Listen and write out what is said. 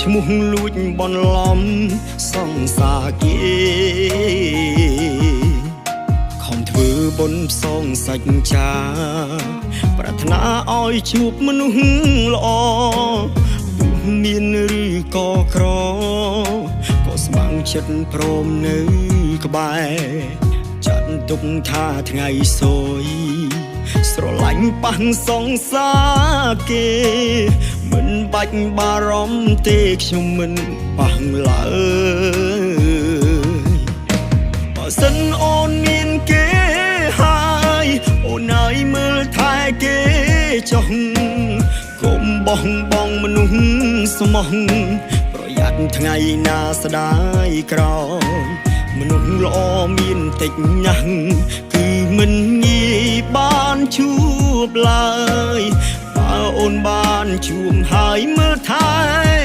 ឈ្មោះលួចបន្លំសង្សារគេខំធ្វើបុណ្យផ្សងសាច់ចាប្រាថ្នាឲ្យជួបមនុស្សល្អទោះមានឬក៏ក្រក៏ស្ម័គ្រចិត្តព្រមនៅក្បែរចាត់ទុកថាថ្ងៃសួយស្រឡាញ់ប៉ះសង្សារគេមិនបាច់បារម្ភទេខ្ញុំមិនប៉ះឡើយបើសិនអូនមានគេហើយអូនឲ្យមើលថែគេចុះកុំបោះបង់មនុស្សស្មោះប្រយ័ត្នថ្ងៃណាស្ដាយក្រោយមនុស្សល្អមានតិចណាស់គឺមិនងាយបានជួបឡើយបើអូនបានជួបហើយមើលថែ